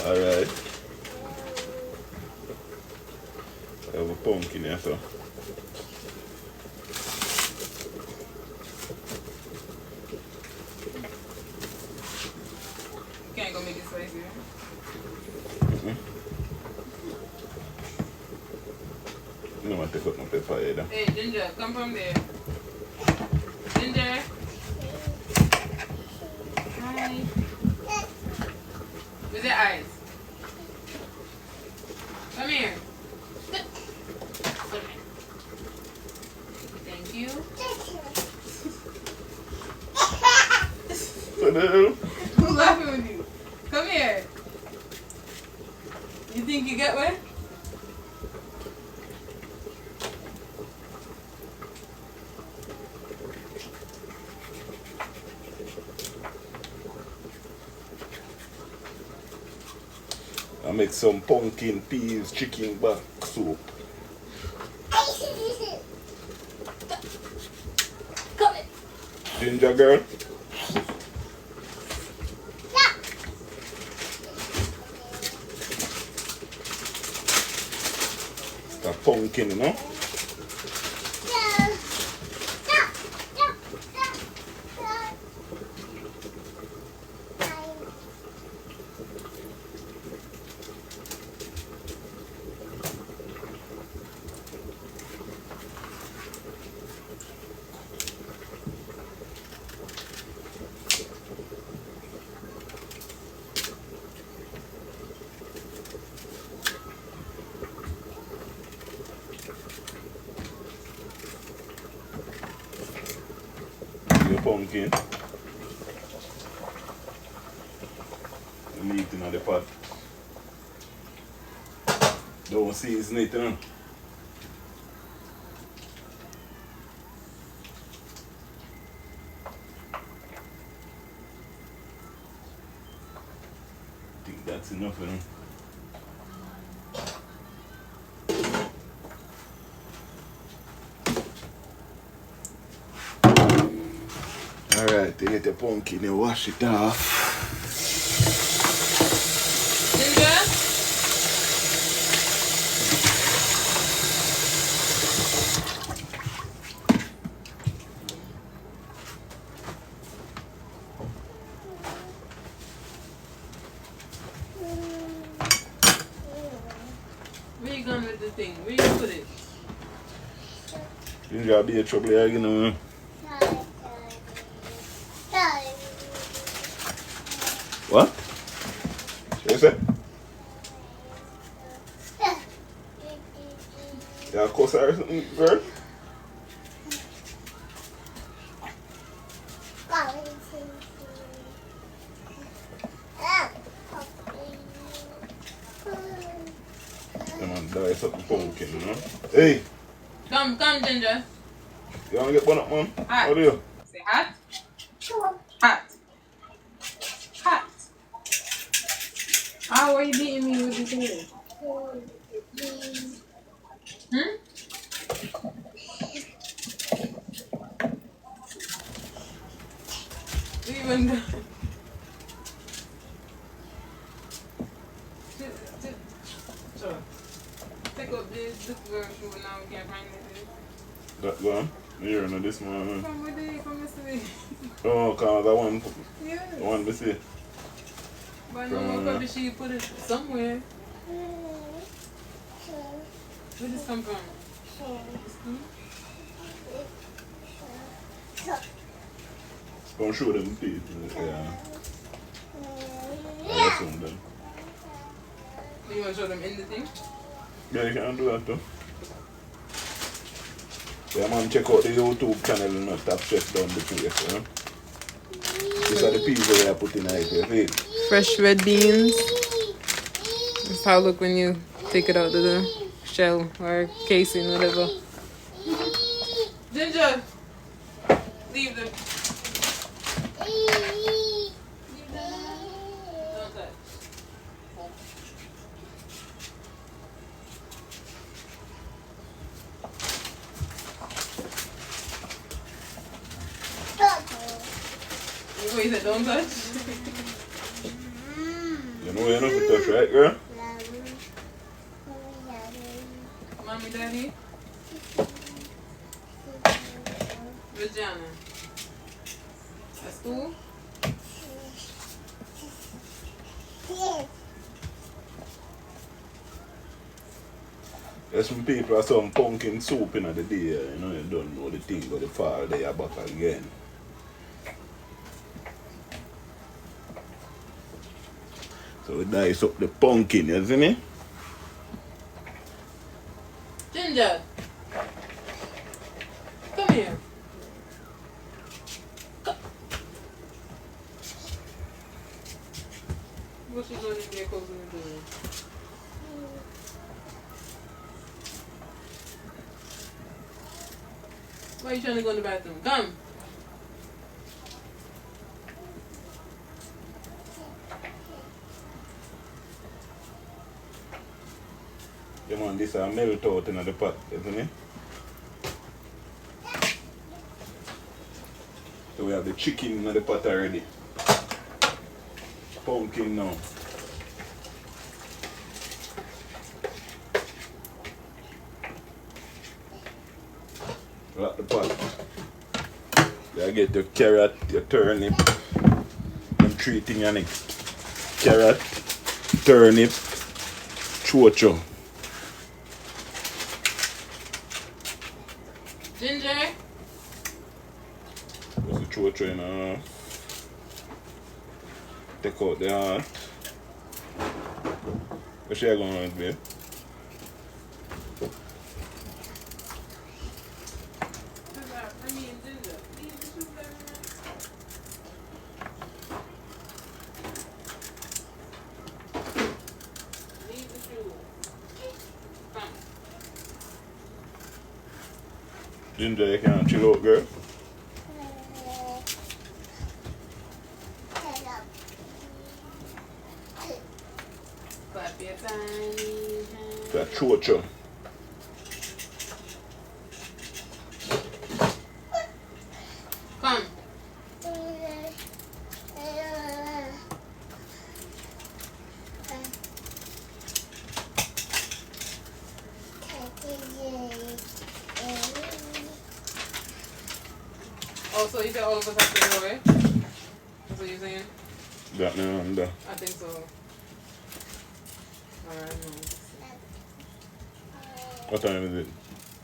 Alright. I have a pumpkin here, so. Can't go make it spicy. You don't want to take out my pepper either. Hey, Ginger, come from there. Ginger. Hi. With your eyes. Come here. Thank you. What the hell? Who's laughing with you? Come here. You think you get one? I make some pumpkin peas chicken back soup. Come here. Ginger girl. A pumpkin, you know? Your pumpkin. Leave it in the pot. Don't season it, you know? I think that's enough, you know? Alright, you get the pumpkin, you wash it off. Ginger? Where you going with the thing? Where you put it? Ginger be a trouble here, you know? What? What you say? You have a cuss or something, girl? Come on, die something pumpkin, you know? Hey! Come, Ginger. You wanna get one up, man? Hot. How do you? Say hot. Hot. Hot. How are you beating me with this thing? Hmm? Even the... Sure. Take up this girl shoe now we can't find it. That one? Here, no, this one. Come with it, come with it. Oh, cause that one. Yes. The one, let's see. But no, probably she put it somewhere. Where this come from? Gonna show them teeth. Yeah. That's one then. You want to show them in the thing? Yeah, you can do that too. Yeah, man, check out the YouTube channel and not Top Chef down the place, you know? These are the peas that I put in here, you see? Fresh red beans. That's how it look when you take it out of the shell or casing, whatever. Ginger, leave them. Don't touch. Wait, you said don't touch? You know you know to touch, right, girl? Mommy, daddy? Vagina. That's cool? There's some people have some pumpkin soup in the day, you know, you don't know the thing, but the fall they are back again. So we dice up the pumpkin, you see me? Ginger. Come here. What you doing in there closing the door? Why are you trying to go in the bathroom? Come. Yeah man, this is a melt out in the pot, isn't it? So we have the chicken in the pot already. Pumpkin now. Lock the pot. You get your carrot, your turnip, them three things on it. Carrot, turnip, chocho. Ginger. What's the chocho in take out the heart. What's she going on, babe? Ginger, you can't chill out, girl. Clap your tiny hands. That chocho. Come. Oh, so you said all of us have to go away? That's what you're saying? That no under. I think so. Alright, no. What time is it?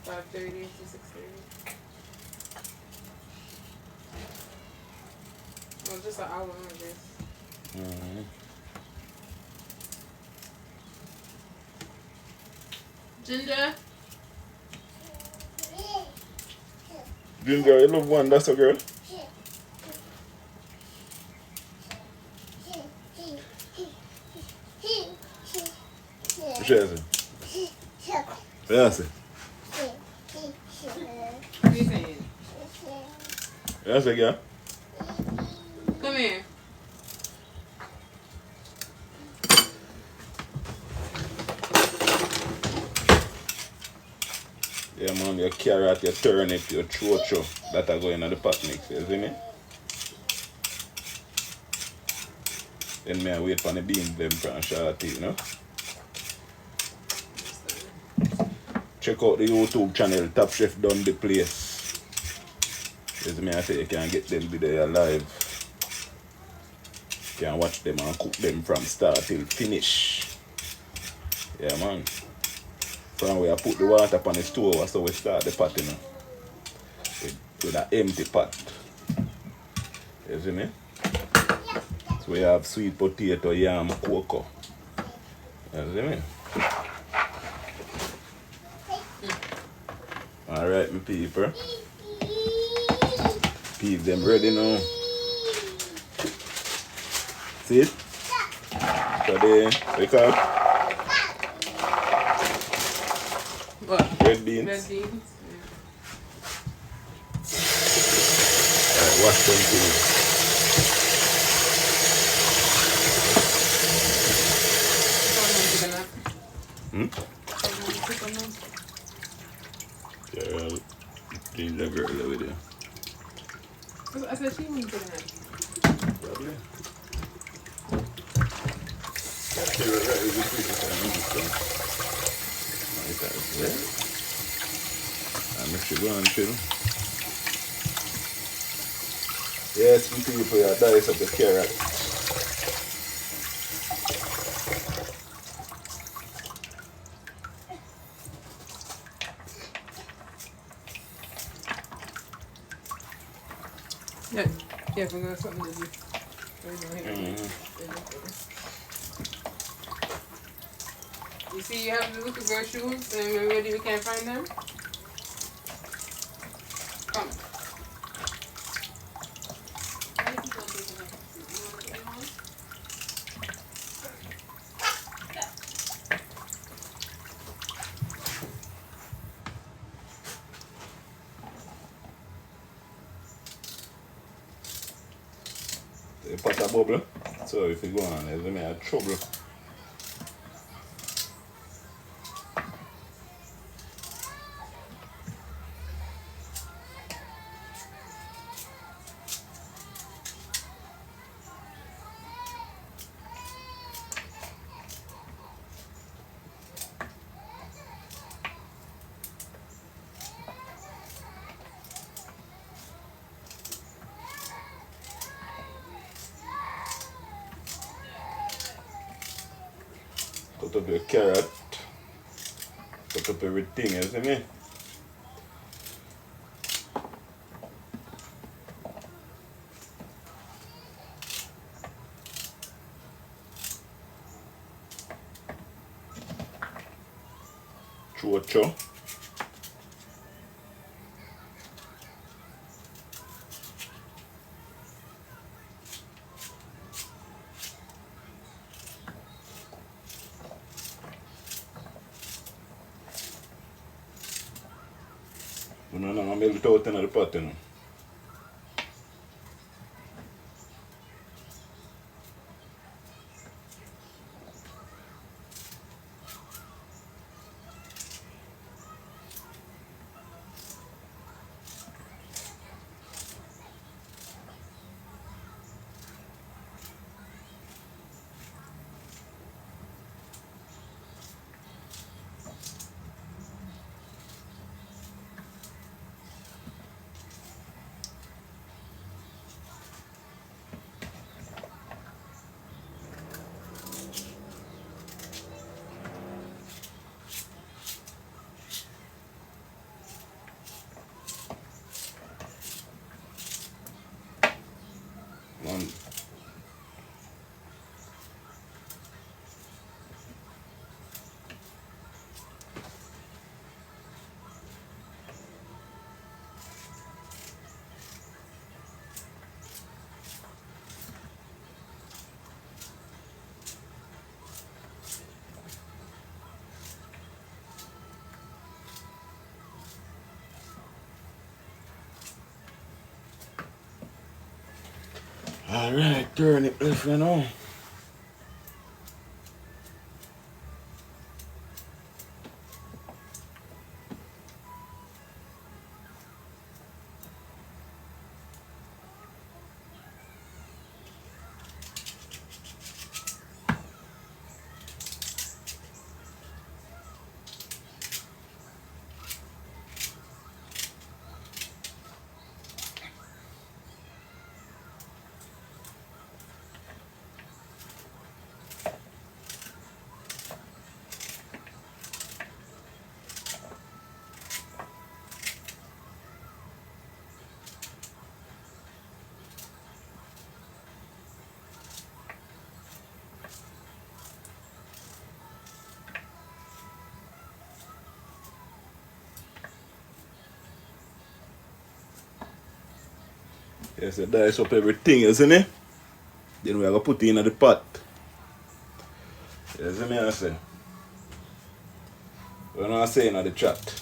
5:30 to 6:30. Well, just an hour, I guess. Mm-hmm. Ginger? Ginger, you love one, that's a girl? What she say? What you say? What are you saying? What you say, girl? Come here. Yeah man, your carrot, your turnip, your chocho, that are going in the pot mix, you see me? Then me I wait for the beans them from shorty, you know? Check out the YouTube channel, Top Chef Done the Place. As me I say, you can get them video live. You can watch them and cook them from start till finish. Yeah man. From where I put the water upon the stove, so we start the pot, you know. With an empty pot. You see me? So we have sweet potato, yam, cocoa. You see me? Alright, my people. Peas them ready now. See it? So they wake up. What? Red beans. Red beans? Alright, wash them things. Yeah, ginger girl over there. I said she wouldn't take a nap. Probably. I'm sure going chill. Yes, people, you dice up the carrot. Yeah, yeah, we're gonna something to do. You see, you have the little girl shoes, and we're ready. We can't find them. Come. The pot a bubble. So if you go on, there's me a trouble. Cut up your carrot. Cut up everything, you see me? Chocho. You know, I'm melt out in the pot, you know. Man. Alright, turn it left, you know. Yes, you dice up everything, isn't it? Then we are going to put it in the pot. You see me, I say? We're not saying in the chat.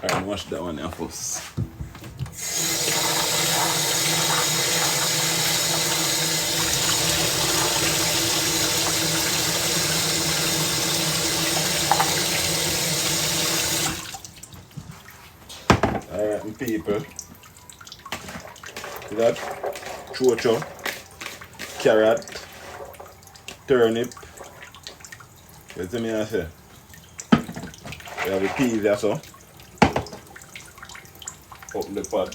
Alright, wash that one there first. Alright, people. See that? Chocho, carrot, turnip. You see me I say? We have the peas there so. Up in the pot.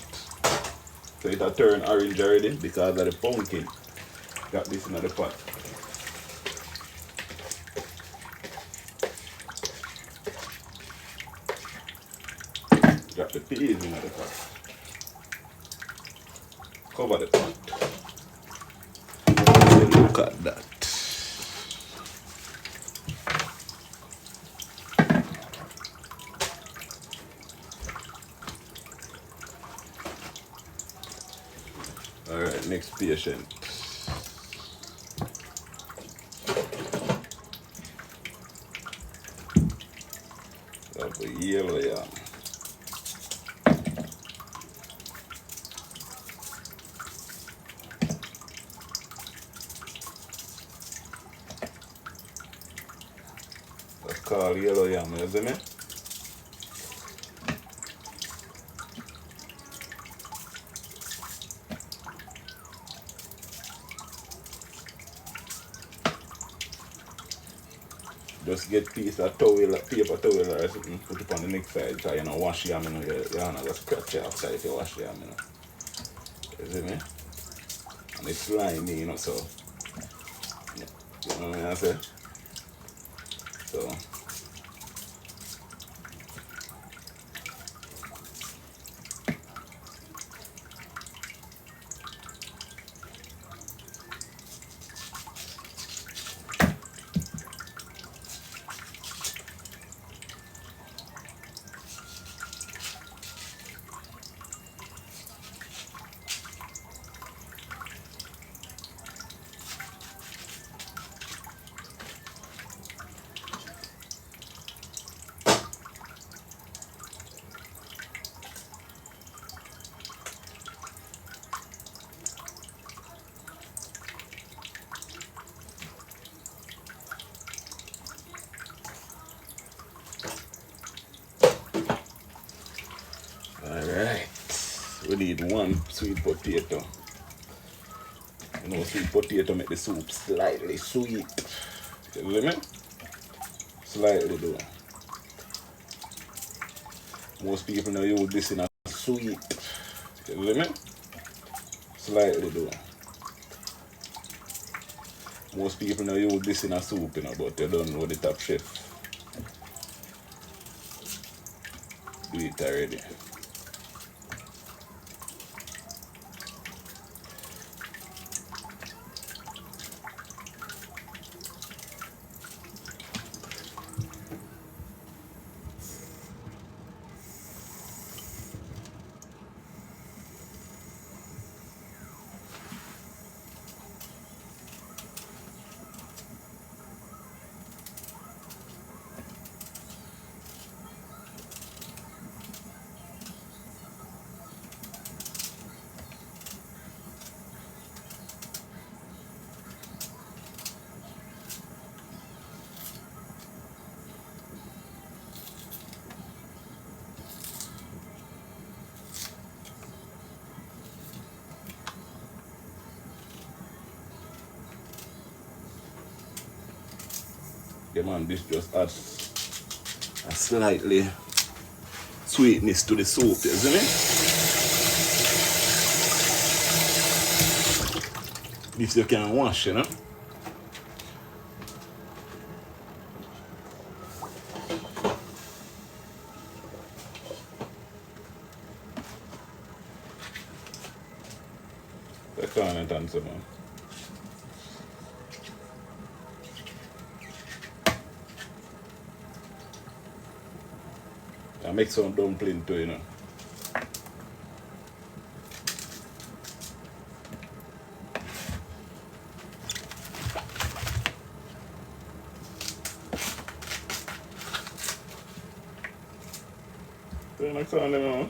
So it'll turn orange already because of the pumpkin. Got this in the pot. Drop the peas in the pot. Cover the pot. Look at that. Alright, next patient. Have a yellow yam. That's called yellow yam, you see me? Just get piece of towel, paper towel or something, put it on the next side, so you know, wash yam, you know, your hand just scratch it outside if you wash yam, you know. You see me? And it's slimy, you know, so, you know what I say? So, alright. We need one sweet potato. You know, sweet potato make the soup slightly sweet. You see me? Slightly though. Most people now use this in a sweet. You see me? Slightly though. Most people now use this in a soup, you know, but you don't know the top chef. Do it already. Yeah man, this just adds a slightly sweetness to the soup, isn't it? This you can wash, you know? I can't answer, man. I make some dumpling too, you know. So, you know, Mix on them now.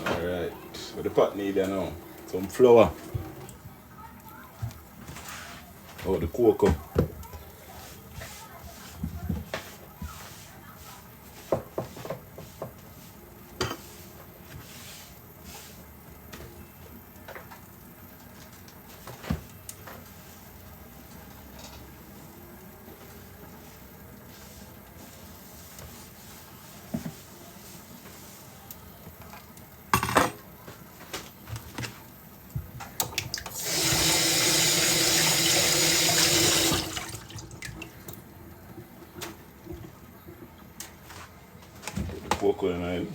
Alright, what the pot need there now? Some flour. Oh, the cocoa. Cocoa in it.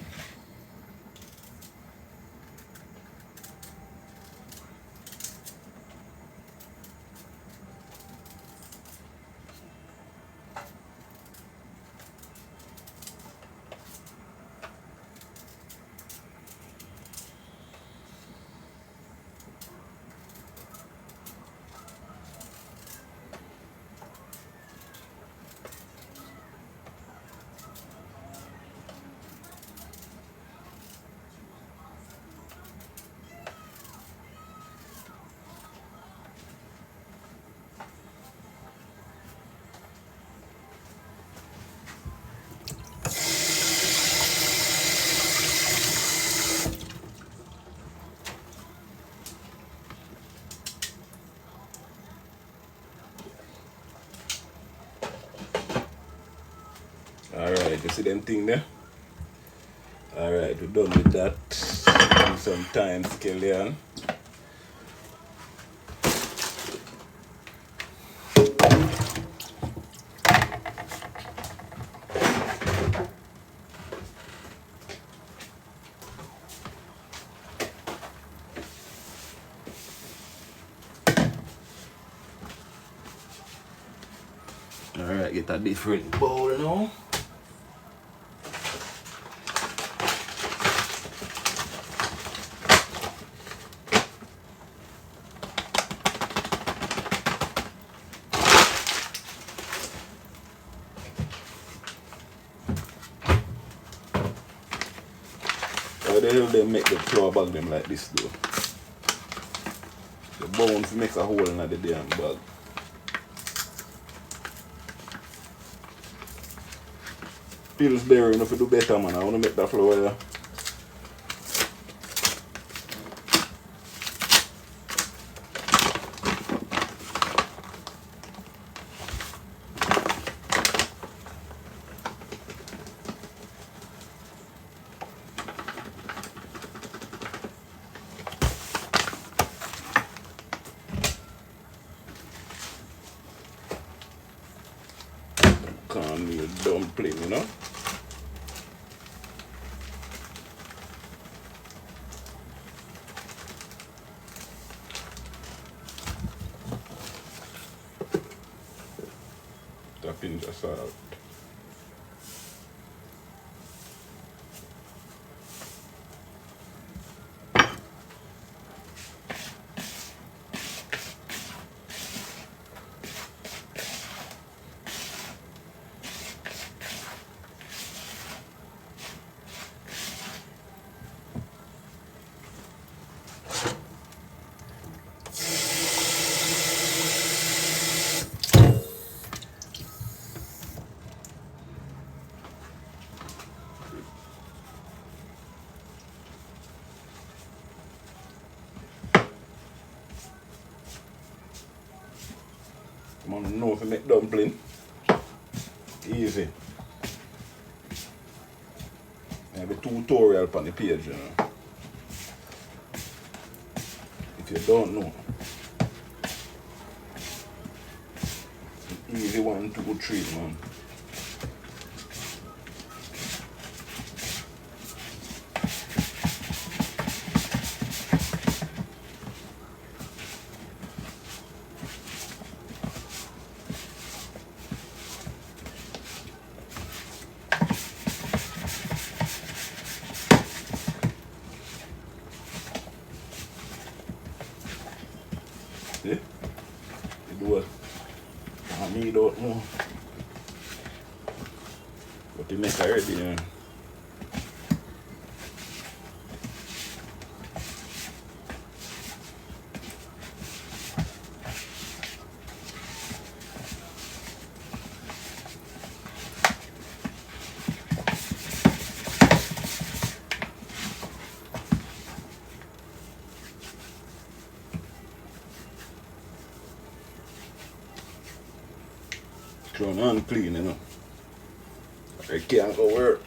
Alright, you see them thing there? Alright, we're done with that. Give some time scale. Alright, get a different bowl now. How the hell they make the flour bag them like this though? The bones make a hole in the damn bag. Pillsbury, you know, if you do better, man. I want to make that flour there. Cornmeal dumpling, you know. A pinch of salt. if you make dumpling. Easy. I have a tutorial on the page, you know. If you don't know. Easy 1, 2, 3, man. See? You do it. I need out more. But you make already, you know. Throwing unclean, you know. I can't go work.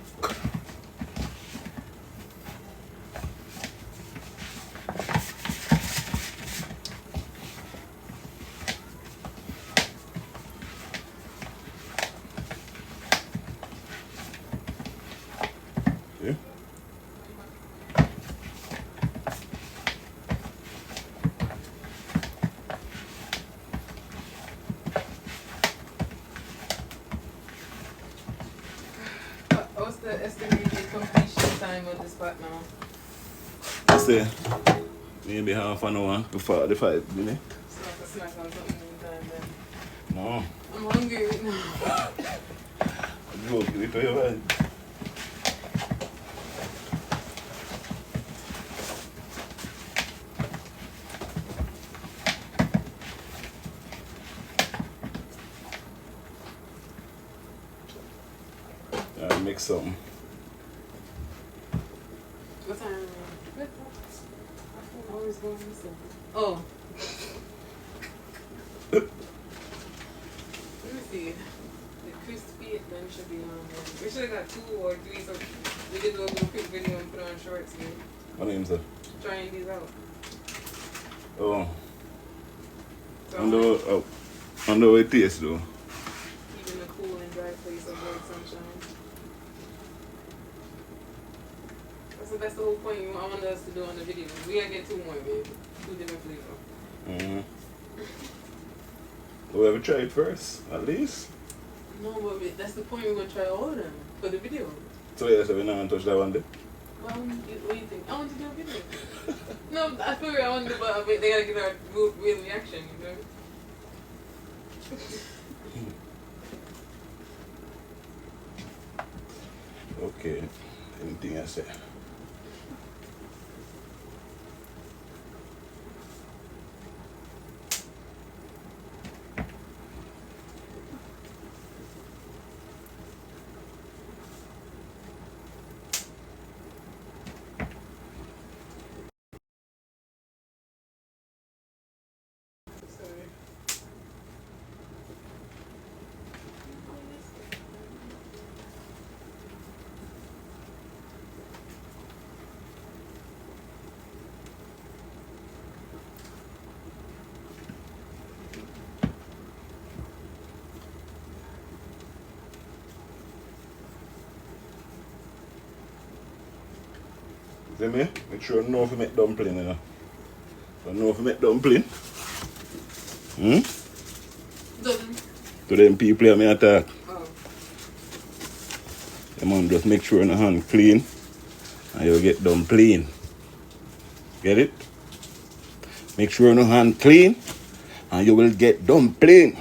See? What's the estimated completion time of this part now? I say maybe half an hour to 45 minutes. It's like a snack or something in time then. No. I'm hungry right now. I'm joking with you, man. I'll make something. What time? What? I'm always going missing. Oh. Let me see. The crispy then should be on there. We should have got 2 or 3, so we did a little quick video and put on shorts here. What name's that? Trying these out. Oh. So I know it tastes though. even the cool and dry place of bright sunshine. That's the whole point I wanted us to do on the video. We gotta get 2 more, babe. 2 different flavors. Mm-hmm. We'll ever try it first, at least. No, but that's the point. We're gonna try all of them for the video. So yeah, so we're not gonna touch that one day. Well, what do you think? I want to do a video. No, I figure I want to do, but they gotta get our real reaction, you know? Okay, anything I say. Sorry. See me? Make sure you know if you make dumpling, you know. You know if you make dumpling. Doesn't. To them people here, me attack. Oh. Yeah, man, just make sure your hand clean and you'll get dumpling. Get it? Make sure your hand clean and you will get dumpling.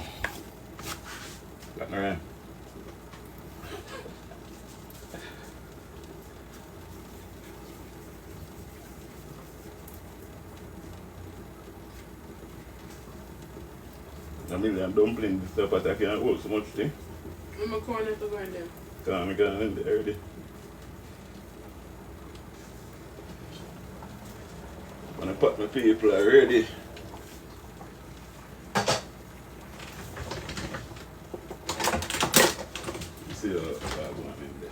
Got me right. I mean, I'm dumpling this stuff, but I can't hold so much thing. I'm a corner to go in there. Can't get in there already. When I put my people already. go on in there.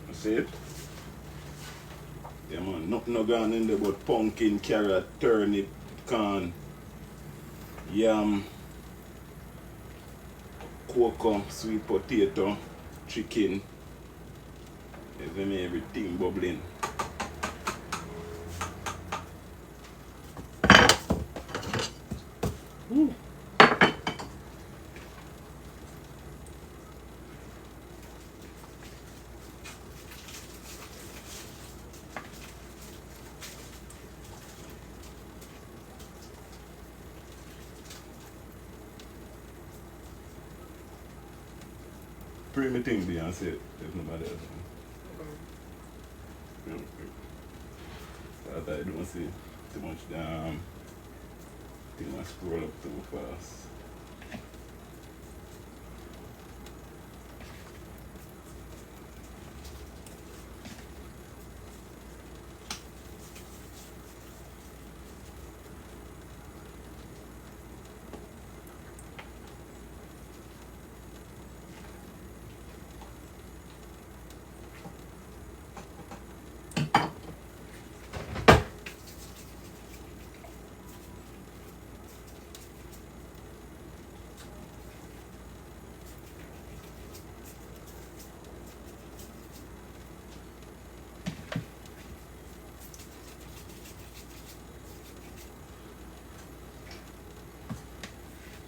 You see it? Yeah man, nothing no gone in there but pumpkin, carrot, turnip, corn, yam, cocoa, sweet potato, chicken. You see me, everything bubbling. Woo. Pray me thing Beyonce, if nobody else. I thought I don't see too much thing I scroll up too fast.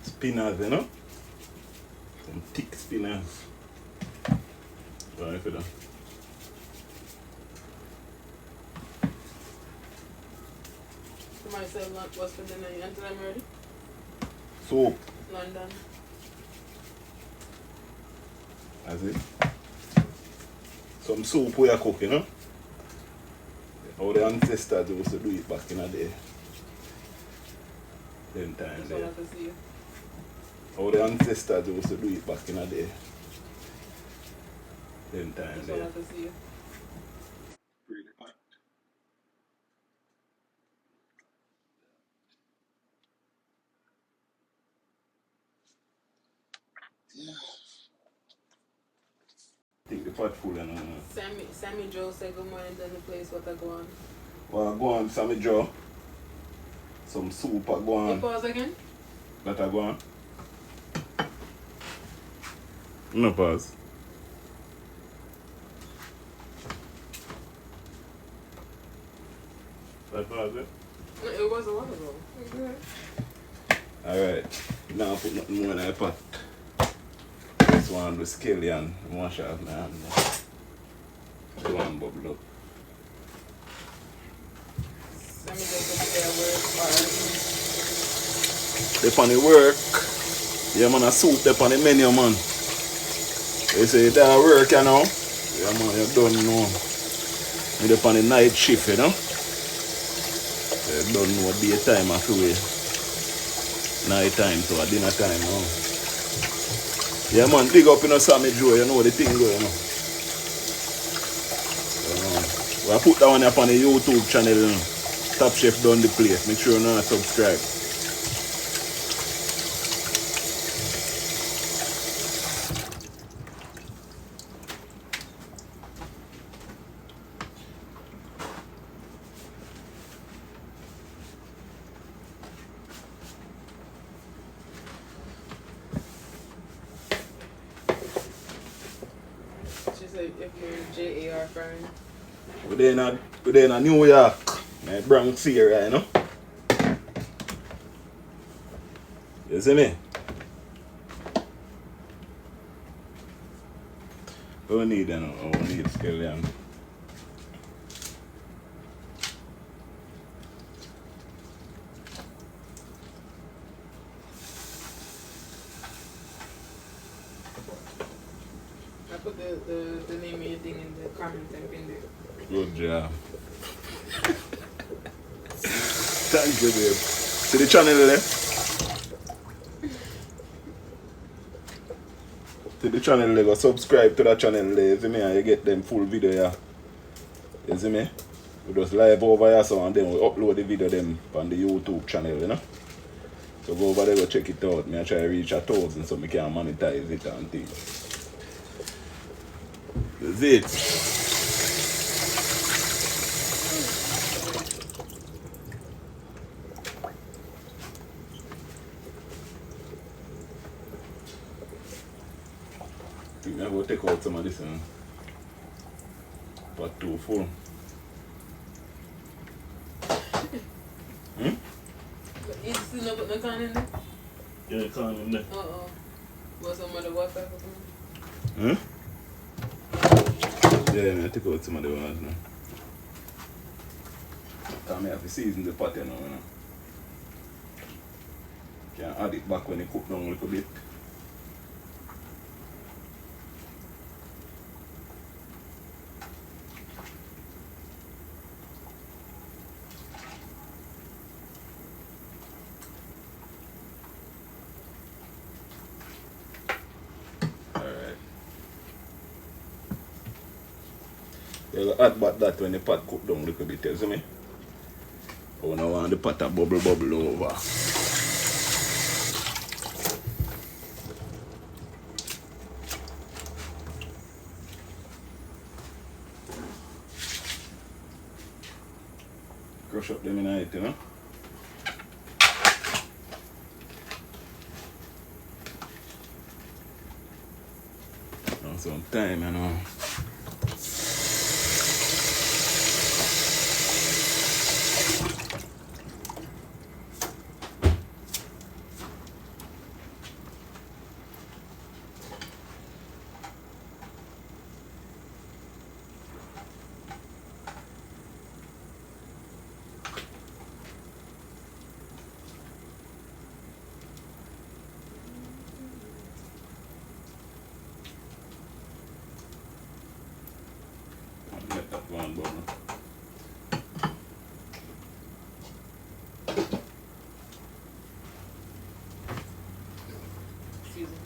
Spinners, you know? Some thick spinners. Right for that. Somebody said what's for dinner? You enter them already? Soup. London. That's it. Some soup we are cooking, you know? How the ancestors used to do it back in the day. Them time That's there. all I can see. How the ancestors used to do it back in the day. Them time That's all there. I can see. Really hot. I think the pot full and Sammy Joe said good morning to the place what I go on. well, go on, Sammy Joe. Some soup go You on. pause again? That go on. No pause. That pause it? No, it was a while ago. Okay. Alright. Now I put nothing more in the pot. This one with scallion. Wash off my hand now. The one bubble up. Sammy Joe said they work They on the work. Yeah man, a soup they on the menu man. They say that work you know. Yeah man, you don't know. Me they on the night shift you know. You don't know daytime I feel it. Night time so a dinner time you know. Yeah man, dig up in a Sammy Joe, you know the thing going on. I put that one up on the YouTube channel you know. Top Chef Done the Place. Make sure you know subscribe. She said if you're JAR friend. We're in a New York, my Bronx area, you know. You see me? We need you know, we need scallion. I put the name of your thing in the comment and pinned it. Good job. Thank you, babe. See the channel there? See the channel there, go subscribe to the channel there, you see me, and you get them full video here. You see me? We just live over here so and then we upload the video them on the YouTube channel, you know? So go over there, go check it out. Me I try to reach 1,000 so me can monetize it and things. That's it. I think I go take out some of this and pot 2 full. You still not put no can in there? Yeah, can in there. Want some of the water for Hmm? Yeah, man, I take out some of the ones now. Because I have to season the pot, you know. Can add it back when it cook down a little bit. Alright. You will add back that when the pot cook down a little bit, you see me? Oh, now I want the pot to bubble over. Crush up them in it, you know? Now some time, you know. Let that one burn. Excuse me.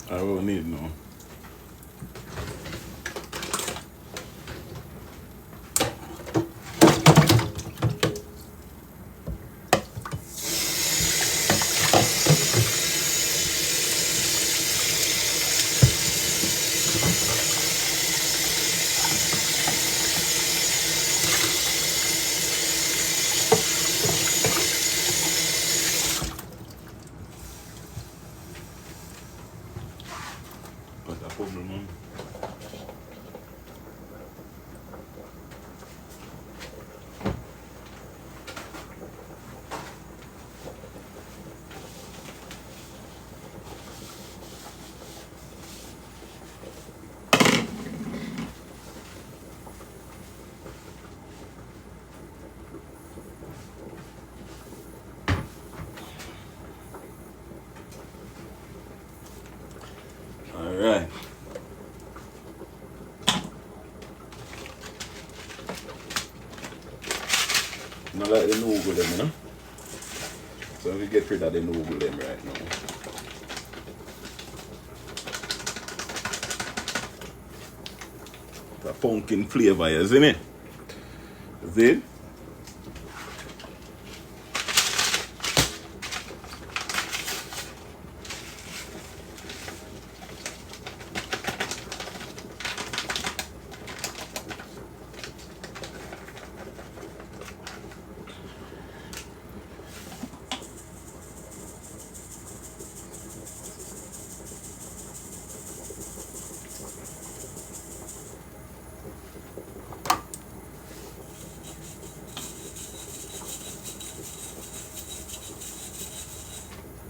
I will need no. What a problem, man. Alright. Not like the noodle them, you know? So we get rid of the noodle them right now. The pumpkin flavor, you see me? See?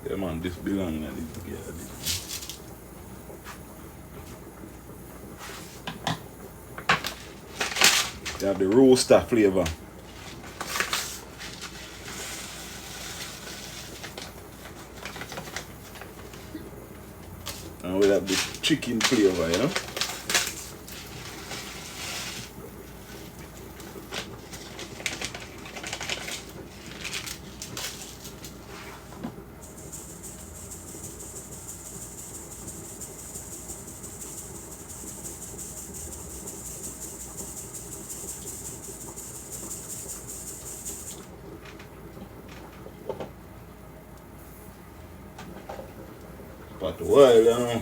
Yeah, man, this belong in this together. They have the roaster flavor. And we'll have the chicken flavor, you know? Pot of oil, you know?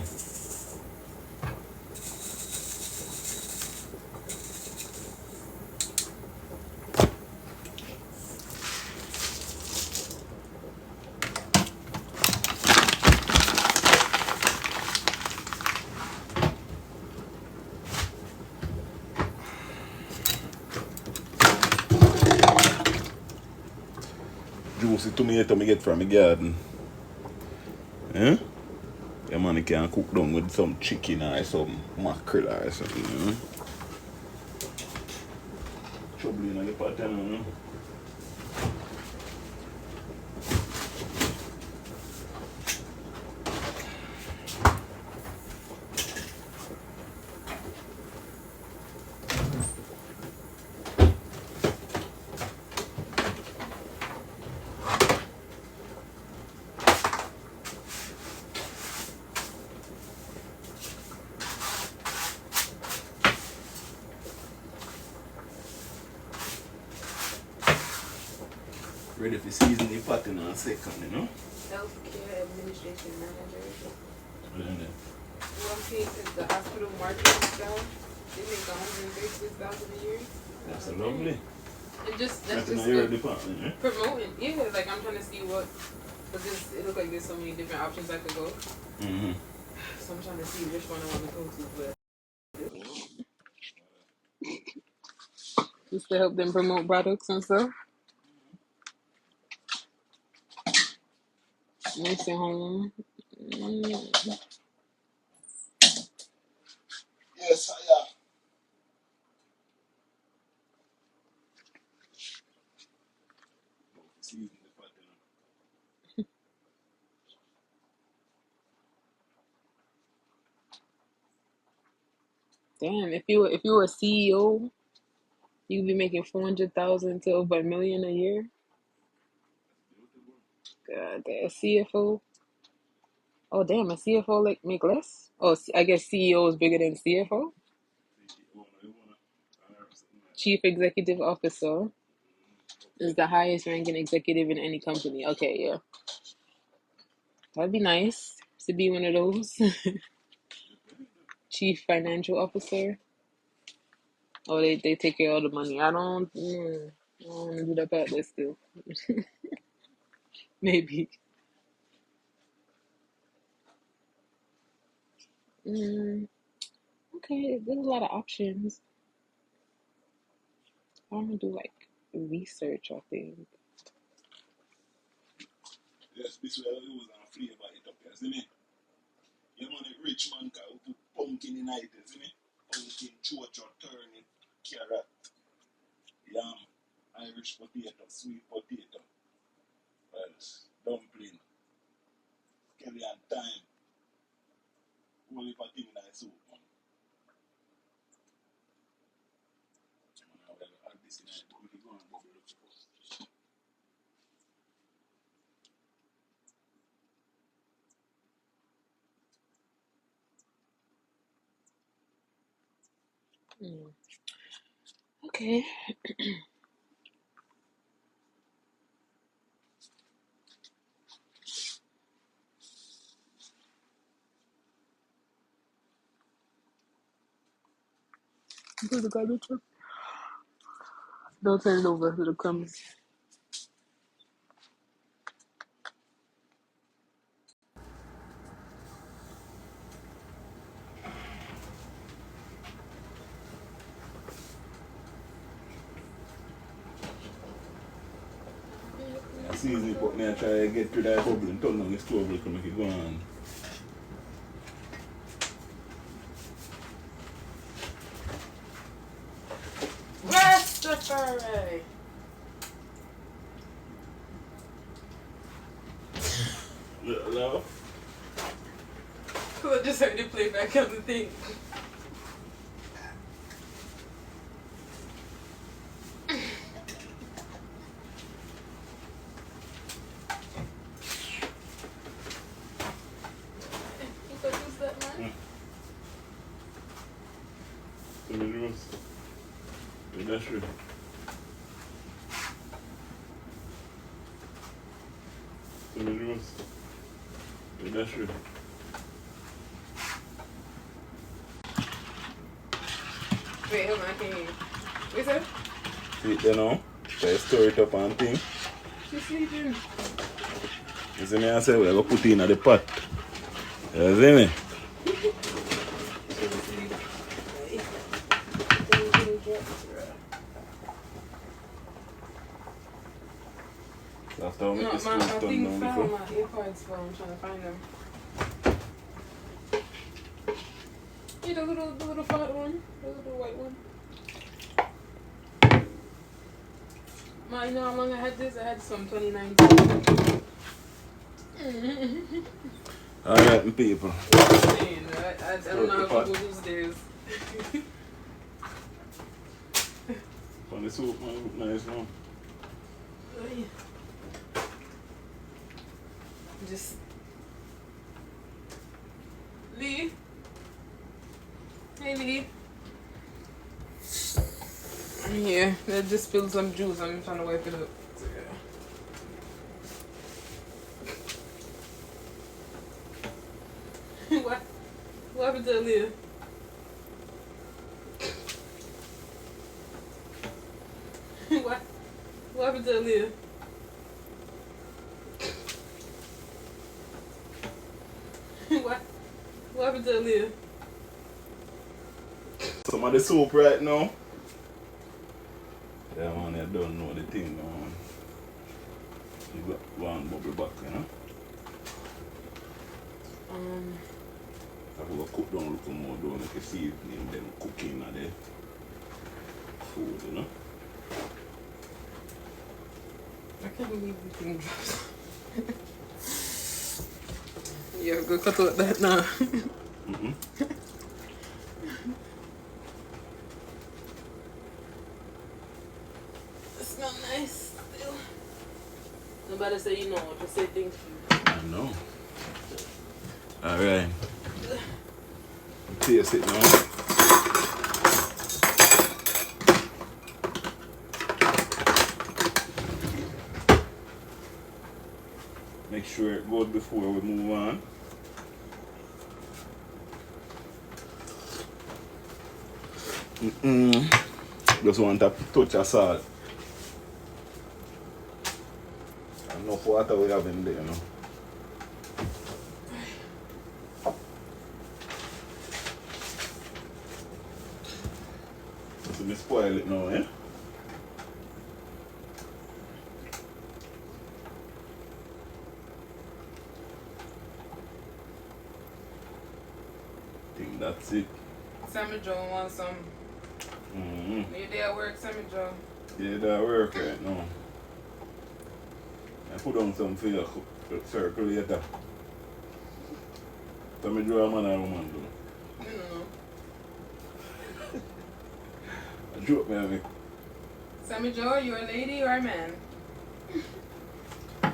Juicy tomato I get from my garden. Eh? Yeah, man, you can cook down with some chicken or some mackerel or something, you know? Trouble in the pot, you know? Ready for season the pot in a second, you know? Healthcare administration manager. What is that? What I'm seeing is the hospital marketing staff. They make 136,000 a year. That's lovely. And that's That's in just your good department, eh? promoting. Yeah, like I'm trying to see what, but it looks like there's so many different options I could go. Mm-hmm. So I'm trying to see which one I want to go to, but just to help them promote products and stuff. Nursing home. Yes, I am. Season the pot, you Damn, if you were a CEO, you'd be making 400,000 to over $1 million a year. God, damn, CFO. Oh damn, a CFO like make less? Oh, I guess CEO is bigger than CFO. Chief Executive Officer is the highest ranking executive in any company. Okay, yeah, that'd be nice to be one of those. Chief Financial Officer. Oh, they take care of all the money. I don't want to do that part. Let's still maybe. Mm, okay, there's a lot of options. I want to do like research, I think. Yes, this way I use and flavor it up, you see me? You want a rich man can put pumpkin in it, you see me? Pumpkin, chocho, turnip, carrot, yam, Irish potato, sweet potato, dumpling, kelly and thyme, whole heap of thing in that soup, man. And I will add this in it, but we go and bubble up first. Mm, okay. Do the garbage truck. Don't turn it over to the crumbs. I season it up, me and try to get rid of that bubble and turn on the stove to make it go on. Rastafari. Little love. I just heard it play back on the thing. That's true. That's true. Wait, hold on, I can't hear you. What's that? See, you know, so you stir it up and thing. She's sleeping. You see me, I say, we're going to put it in the pot. You see me? After I make the spoon I turn think down fell. before. My earpods fell. I'm trying to find them. Yeah, the little fat one. The little white one. Ma, you know how long I had this? I had this from 2019. Alright, people. I don't know how people lose theirs. On the soup, man, look nice, man. Just Lee. Hey Lee. Yeah, I just spilled some juice. I'm trying to wipe it up. So, yeah. What happened to Leah? What happened to Leah? What happened to Leah? Some of the soup right now. Yeah, man, I don't know the thing, man. You got one bubble back, you know? I will cook down a little more, don't make you see them cooking at the food, you know? I can't believe we can drop. Yeah, go cut out that now. It smells nice still. Nobody say you know what to say things to you. I know. Alright. Taste it now. Make sure it goes before we move on. Just want a touch of salt. Enough water we have in there, you know. So me spoil it now, eh? I think that's it. Sammy Joe wants some. You there at work, Sammy Joe? Yeah, that work right now. I put on some for your circulator. Tell me, draw a man or woman, though. I joke, me, I mean. Sammy Joe, you a lady or a man? I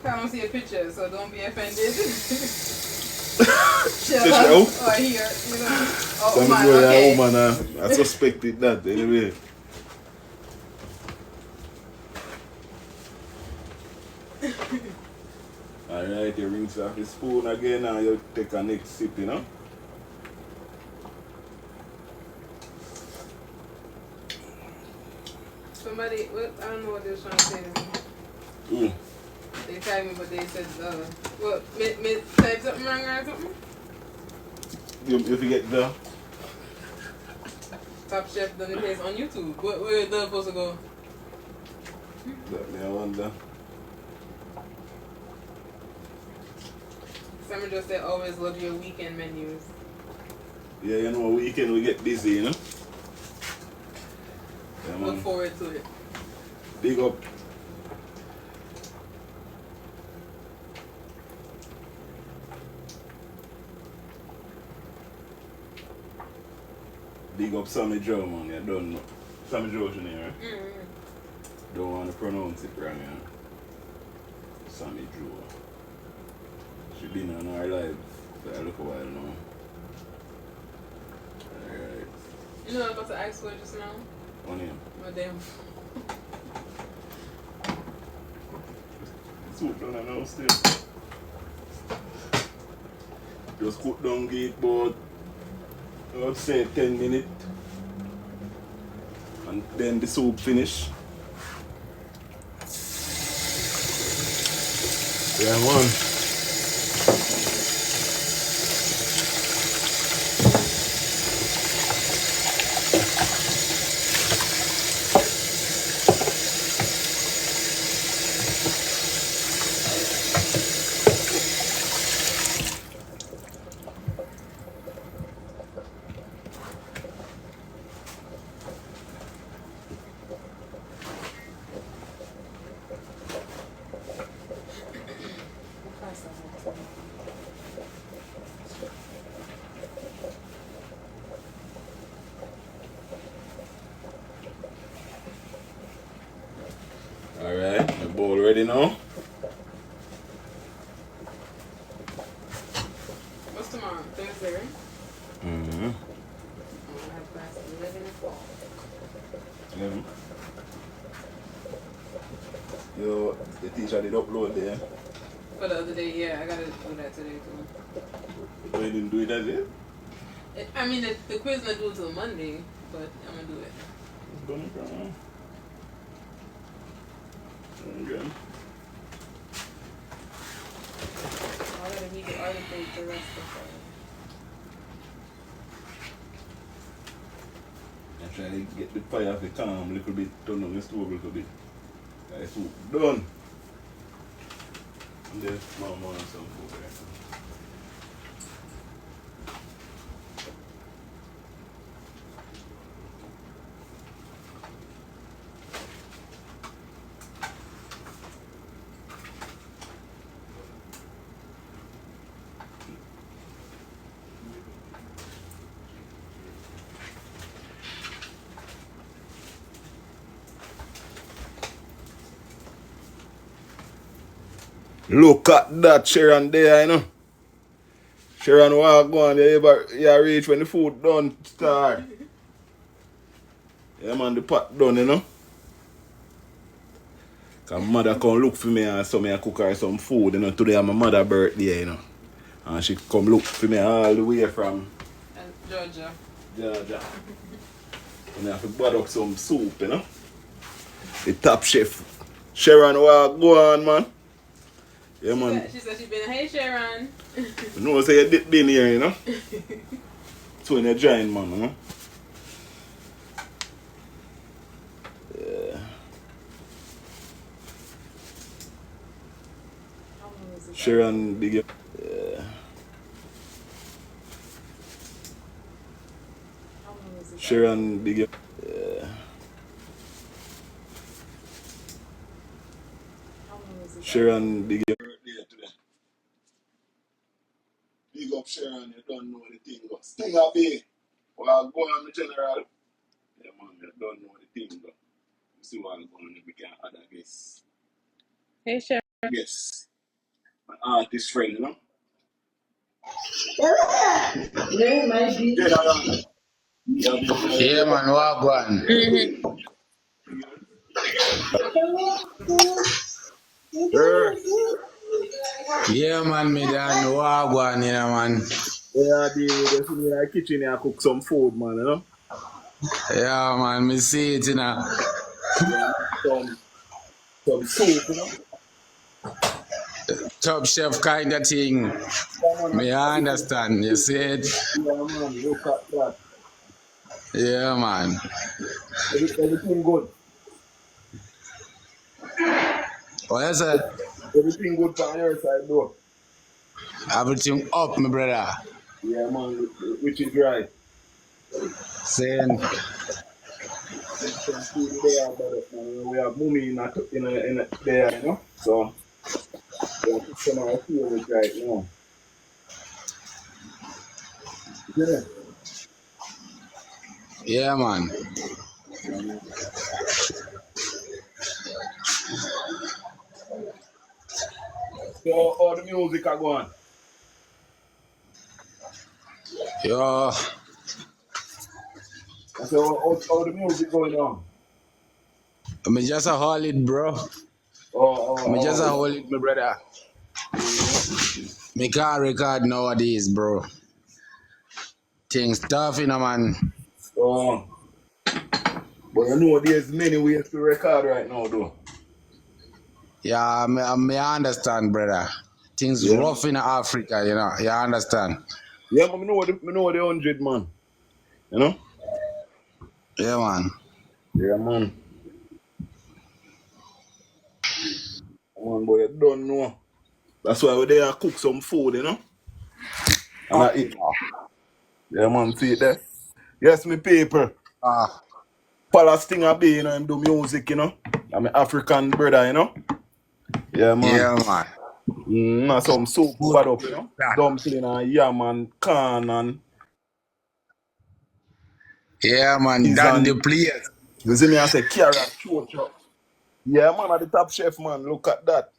don't see a picture, so don't be offended. Shut up. Oh, here, you know. Oh, Sammy man, Joe, okay. a woman, I suspected that anyway. Alright, you rinse off the spoon again and you take a next sip, you know? Somebody, what, I don't know what they were trying to say to me. They tagged me, but they said, what, me type something wrong or something? You forget the Top Chef done the place on YouTube. Where is that supposed to go? that me I wonder. Sammy just said, always love your weekend menus. Yeah, you know, weekend we get busy, you know? Yeah, Look man. forward to it. Big up. Big up Sammy Joe, man. You don't know. Sammy Joe, you know, right? Don't want to pronounce it wrong, you know. Sammy Joe. She been on our live for a little while now. Alright. You know what I'm about to ask for just now? On him. My damn. Soup done now still. Just cook down gate about, I would say 10 minutes. And then the soup finish. Yeah, man. Alright, the bowl ready now. What's tomorrow? Thursday, right? Mm-hmm. I have class at 11 o'clock. 11. Yo, the teacher did upload there. For the other day, yeah, I gotta do that today too. But you didn't do it as it? I mean, the quiz not due till Monday, but I'm gonna do it. It's gonna come. Okay. I gotta read the article the rest of I'm trying to get the fire off the calm a little bit, turn on the stove a little bit. Guys, soup done. And then mama and some food there. Look at that Sharon there, you know. Sharon walk on, you reach when the food done start. Yeah man, the pot done, you know. Cause mother come look for me and so me I cook her some food, you know. Today is my mother's birthday, you know. And she come look for me all the way from Georgia. Georgia. And I have to bud up some soup, you know. The top chef. Sharon walk go on, man. Yeah, man. She said she been, hey Sharon. You know, say you did been here, you know. So when you join, man, you know. Yeah. Sharon, big up. Yeah. Sharon, big up. Yeah. Sharon, big up. Big up Sharon, you don't know the thing go. Sting a big. Well, go on the general. Yeah, man, you don't know the thing go. You see what I'm going on, we can add a guess. Hey Sharon. Yes. My artist friend, you know? General. Yeah, man, walk one. Yeah, man, me done walk one, you know, man. Yeah, deal with this in the kitchen and cook some food, man, you know? Yeah, man, me see it, you know. Yeah, some soup, you know? Top chef kind of thing. Yeah, man, Me understand, you see it? yeah, man, look at that. Yeah, man. Everything good. What is it? Everything good on your side, though. Everything up, my brother. Yeah, man, which is right. Saying, Some food there, but we have mummy in a there, you know? So, yeah, cook some of our favorite right now. Yeah. Yeah, man. So all the music are going. Yo, I say all the music going on. me just a hold it, bro. Me just a Oh. hold it, my brother. Me can't record nowadays, bro. Things tough, you know, man. Oh. But I know there's many ways to record right now, though. Yeah, me understand, brother. Things Yeah. rough in Africa, you know. You understand? Yeah, but me know the 100, man. You know? Yeah, man. Yeah, man. Man, boy, you don't know. That's why we there cook some food, you know? And I Up, you eat. know. Yeah, man, see it there? Yes, me people. Ah, Palestine a be, you know, him do music, you know? I'm an African brother, you know? Yeah, man. yeah, man. Some soup Good. bad up, you know? Dumpling and yam and corn and Yeah, man. peas Done the and players. you see me I say carrot, chocho. Yeah, man, at the top chef, man. Look at that.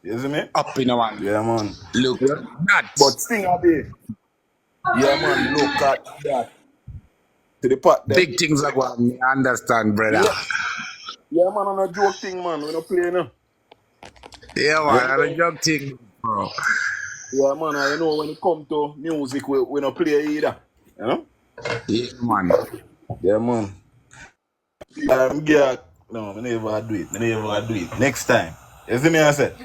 You see me? Up, you know, man. Yeah, man. Look Yeah. that. But sting a day. Yeah, man, look at that. To the pot there. Big things are going. Me understand, brother. Yeah. Yeah, man, on a joke thing, man. We don't play no. Yeah, Yeah, man. I don't thing, bro. yeah, man, and you know when it come to music, we don't play either. You know? Yeah, man. Yeah, man. Yeah. No, I never do it. I never do it. Next time. You see me, I said?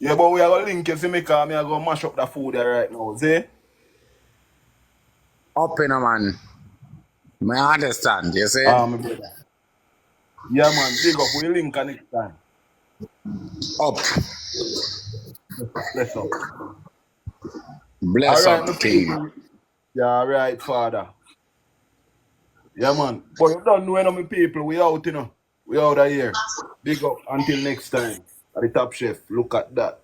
Yeah, but we are going to link you, see me, because I go mash up the food there right now. See? Up, you know, man. Me understand. You see? My brother. Yeah, man, big up. We link next time. Up. Bless up. All Bless right, up, my King. people. Yeah, all right, father. Yeah, man. But you don't know, my people. We out, you know. We out of here. Big up. Until next time. At the top chef. Look at that.